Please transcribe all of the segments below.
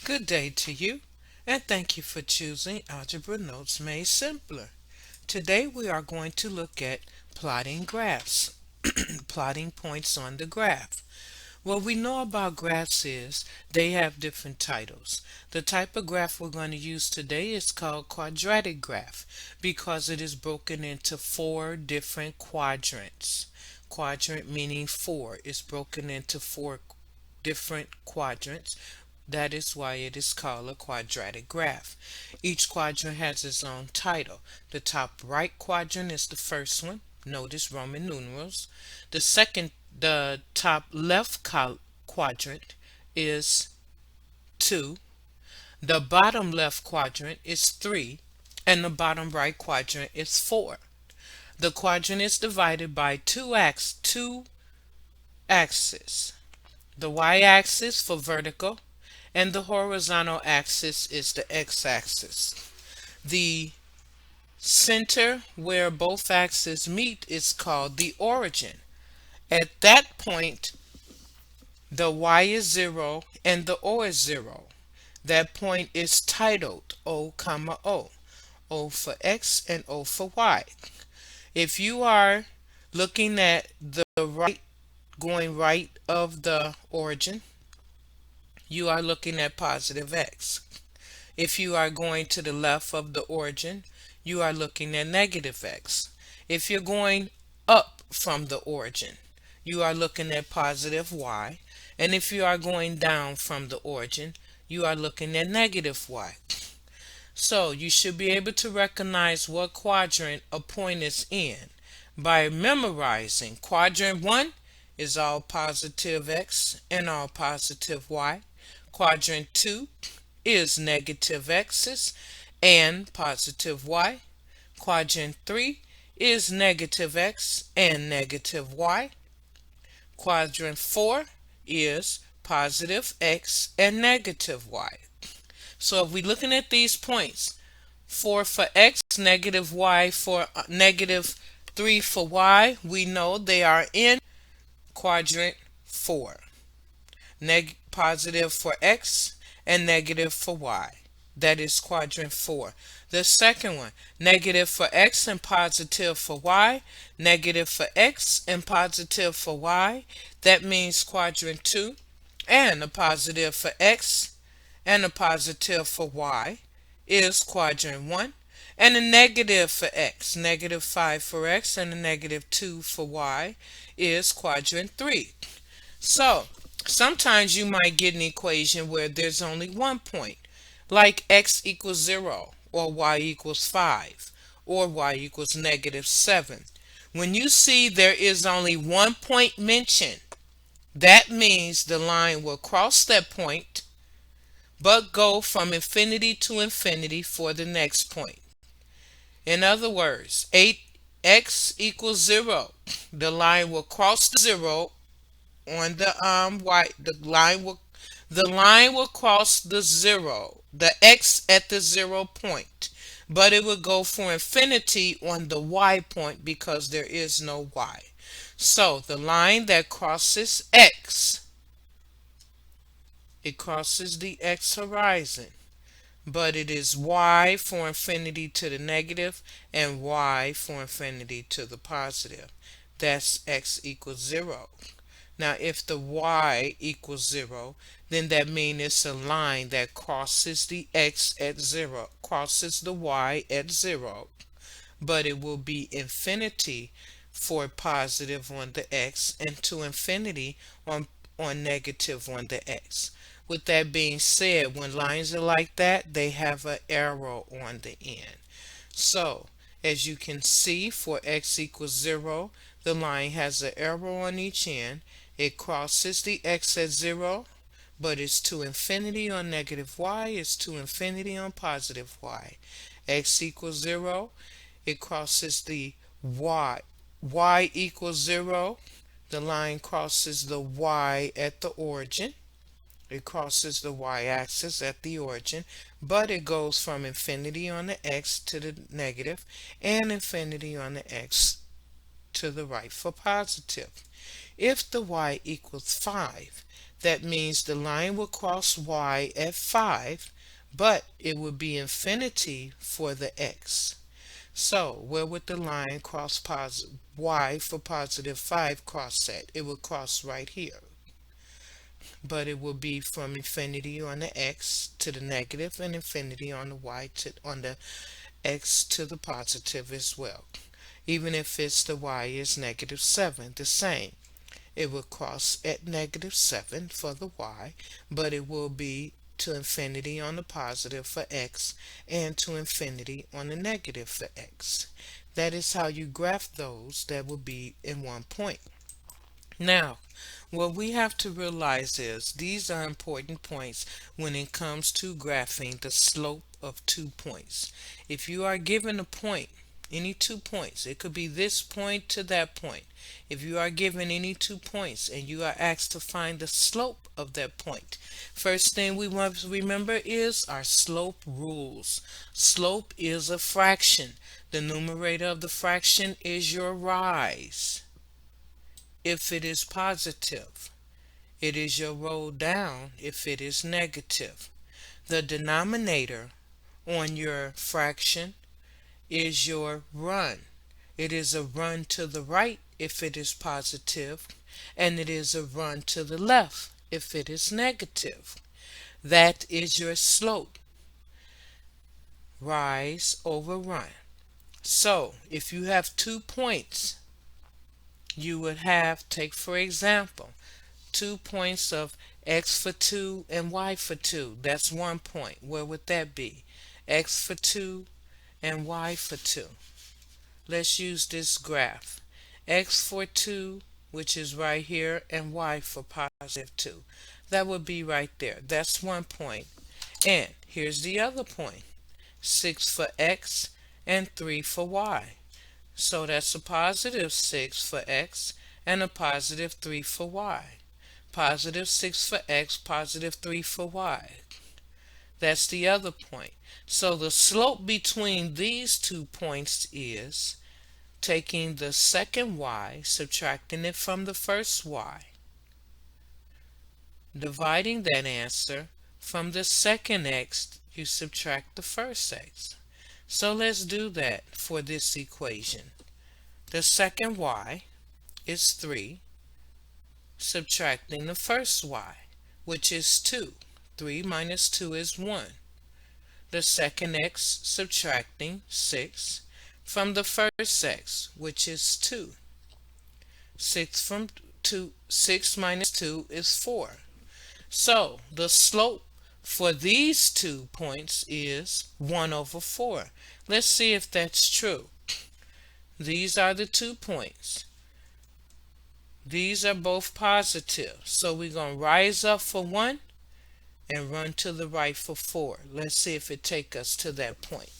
Good day to you, and thank you for choosing Algebra Notes Made Simpler. Today we are going to look at plotting graphs, plotting points on the graph. What we know about graphs is they have different titles. The type of graph we're going to use today is called quadratic graph because it is broken into four different quadrants. Quadrant meaning four is broken into four different quadrants. That is why it is called a quadratic graph. Each quadrant has its own title. The top right quadrant is the first one. Notice Roman numerals. The top left quadrant is 2. The bottom left quadrant is 3. And the bottom right quadrant is 4. The quadrant is divided by two axes. The y-axis for vertical and the horizontal axis is the x-axis. The center where both axes meet is called the origin. At that point, the y is 0 and the o is 0. That point is titled O, comma O. O for x and O for y. If you are looking at the right, going right of the origin, you are looking at positive x. If you are going to the left of the origin, you are looking at negative x. If you're going up from the origin, you are looking at positive y. And if you are going down from the origin, you are looking at negative y. So you should be able to recognize what quadrant a point is in by memorizing. Quadrant 1 is all positive x and all positive y. Quadrant 2 is negative x's and positive y. Quadrant 3 is negative x and negative y. Quadrant 4 is positive x and negative y. So if we're looking at these points, 4 for x, negative y for negative 3 for y, we know they are in quadrant 4. Positive for x and negative for y. That is quadrant 4. The second one, negative for x and positive for y, negative for x and positive for y. That means quadrant 2. And a positive for x and a positive for y is quadrant 1. And a negative for x, negative 5 for x and a negative 2 for y is quadrant 3. So, sometimes you might get an equation where there's only one point, like x equals 0, or y equals 5, or y equals negative 7. When you see there is only one point mentioned, that means the line will cross that point, but go from infinity to infinity for the next point. In other words, 8x equals 0. The line will cross the 0 on the the line will cross the 0, the x at the 0 point, but it will go for infinity on the y point because there is no y. So the line that crosses x, it crosses the x horizon, but it is y for infinity to the negative and y for infinity to the positive. That's x equals 0. Now, if the y equals 0, then that means it's a line that crosses the x at 0, crosses the y at 0, but it will be infinity for positive on the x and to infinity on negative on the x. With that being said, when lines are like that, they have an arrow on the end. So, as you can see, for x equals 0, the line has an arrow on each end. It crosses the x at 0, but it's to infinity on negative y, it's to infinity on positive y. X equals 0, it crosses the y. Y equals 0, the line crosses the y at the origin. It crosses the y-axis at the origin, but it goes from infinity on the x to the negative and infinity on the x to the right for positive. If the y equals 5, that means the line will cross y at 5, but it will be infinity for the x. So where would the line cross y for positive 5 cross at? It will cross right here. But it will be from infinity on the x to the negative and infinity on the y to on the x to the positive as well. Even if it's the y is -7, the same. It will cross at -7 for the y, but it will be to infinity on the positive for x and to infinity on the negative for x. That is how you graph those that will be in one point. Now, what we have to realize is these are important points when it comes to graphing the slope of 2 points. If you are given a point, any 2 points, it could be this point to that point. If you are given any 2 points and you are asked to find the slope of that point, first thing we must remember is our slope rules. Slope is a fraction. The numerator of the fraction is your rise. If it is positive, it is your roll down if it is negative. The denominator on your fraction is your run. It is a run to the right if it is positive, and it is a run to the left if it is negative. That is your slope. Rise over run. So if you have 2 points, you would have, take for example, 2 points of x for 2 and y for 2. That's 1 point. Where would that be? X for 2 and y for 2. Let's use this graph. X for 2, which is right here, and y for +2. That would be right there. That's 1 point. And here's the other point. 6 for x and 3 for y. So that's a +6 for x and a +3 for y. +6 for x, +3 for y. That's the other point. So the slope between these 2 points is taking the second y, subtracting it from the first y, dividing that answer from the second x, you subtract the first x. So let's do that for this equation. The second y is 3, subtracting the first y, which is 2. 3 minus 2 is 1. The second x, subtracting 6 from the first x, which is 2. 6 minus 2 is 4. So the slope for these 2 points is 1 over 4. Let's see if that's true. These are the 2 points. These are both positive. So we're going to rise up for 1 and run to the right for 4. Let's see if it takes us to that point.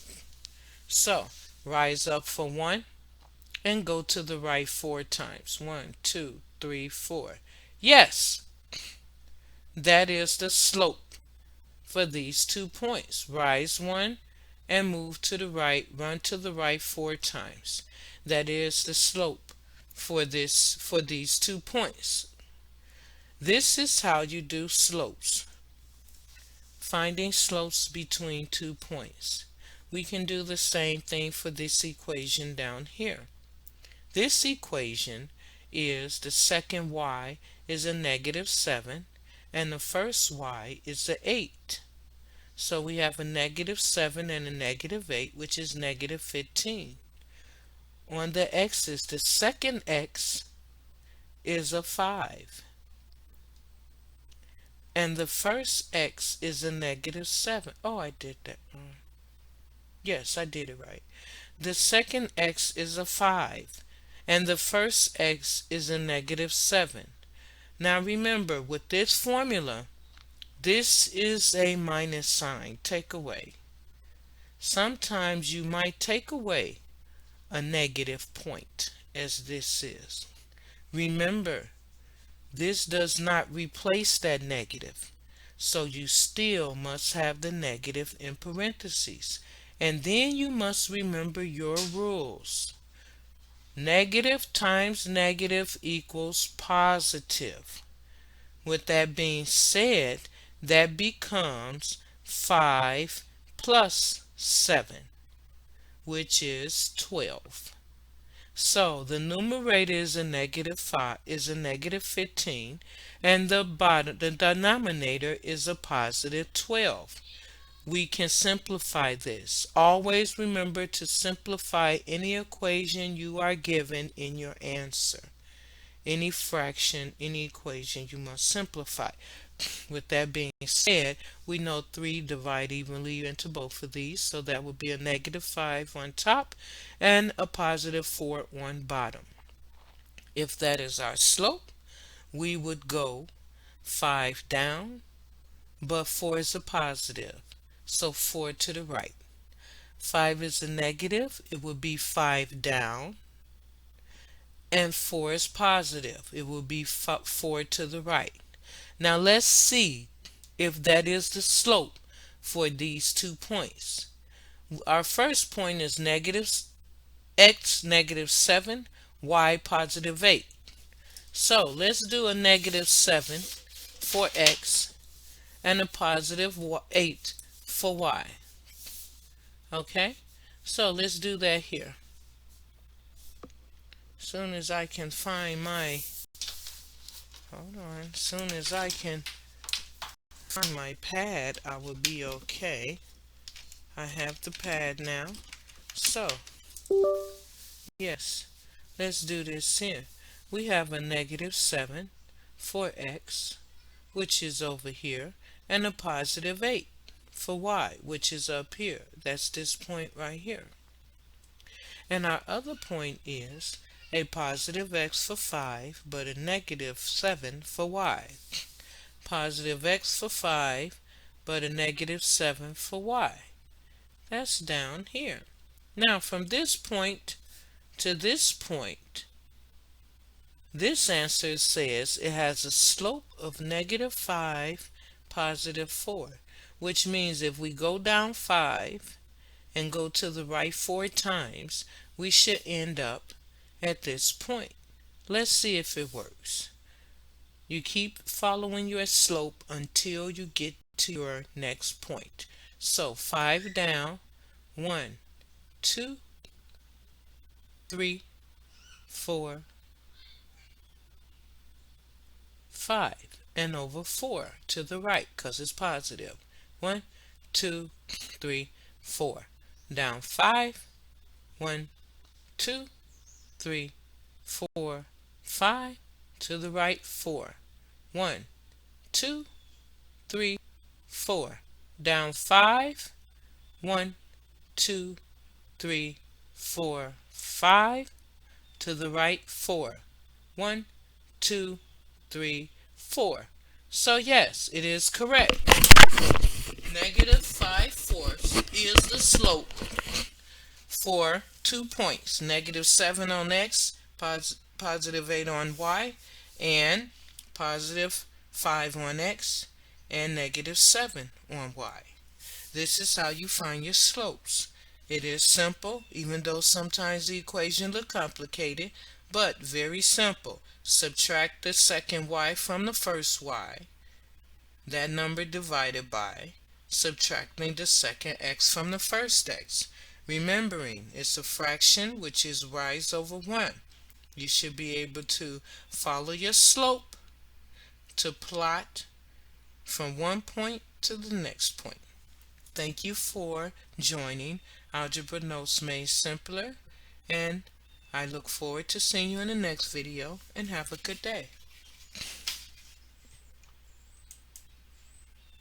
So rise up for 1 and go to the right 4 times. 1, 2, 3, 4. Yes, that is the slope for these 2 points. Rise 1 and move to the right, run to the right 4 times. That is the slope for these 2 points. This is how you do slopes. Finding slopes between 2 points. We can do the same thing for this equation down here. This equation is the second y is a -7 and the first y is a 8. So we have a -7 and a -8, which is -15. On the x's, the second x is a 5. And the first x is a -7. Oh, I did that wrong. Yes, I did it right. The second x is a 5. And the first x is a -7. Now remember, with this formula, this is a minus sign, take away. Sometimes you might take away a negative point, as this is. Remember, this does not replace that negative, so you still must have the negative in parentheses. And then you must remember your rules. Negative times negative equals positive. With that being said, that becomes 5 plus 7, which is 12. So the numerator is a negative 5, is a negative 15, and the denominator is a positive 12. We can simplify this. Always remember to simplify any equation you are given in your answer. Any fraction, any equation, you must simplify. With that being said, we know 3 divide evenly into both of these, so that would be a negative 5 on top and a positive 4 on bottom. If that is our slope, we would go 5 down, but 4 is a positive, so 4 to the right. 5 is a negative, it would be 5 down, and 4 is positive, it will be 4 to the right. Now let's see if that is the slope for these 2 points. Our first point is negative x negative 7, y positive 8. So let's do a negative 7 for x and a positive 8 for y. Okay, so let's do that here. Soon as I can find my, hold on, soon as I can find my pad, I will be okay. I have the pad now. So, yes, let's do this here. We have a negative 7 for x, which is over here, and a positive 8 for y, which is up here. That's this point right here. And our other point is a positive x for 5, but a negative 7 for y. Positive x for 5, but a negative 7 for y. That's down here. Now from this point to this point, this answer says it has a slope of negative 5, positive 4, which means if we go down 5 and go to the right 4 times, we should end up at this point. Let's see if it works. You keep following your slope until you get to your next point. So 5 down, 1, 2, 3, 4, 5, and over 4 to the right because it's positive. 1, 2, 3, 4. Down 5, 1, 2, 3, 4, 5, to the right 4. 1, 2, 3, 4. Down 5, 1, 2, 3, 4, 5, to the right 4. 1, 2, 3, 4. So yes, it is correct. Negative 5/4 is the slope for 2 points. Negative 7 on x, positive 8 on y, and positive 5 on x, and negative 7 on y. This is how you find your slopes. It is simple, even though sometimes the equation look complicated, but very simple. Subtract the second y from the first y, that number divided by, subtracting the second x from the first x. Remembering, it's a fraction, which is y over 1. You should be able to follow your slope to plot from one point to the next point. Thank you for joining Algebra Notes Made Simpler, and I look forward to seeing you in the next video, and have a good day.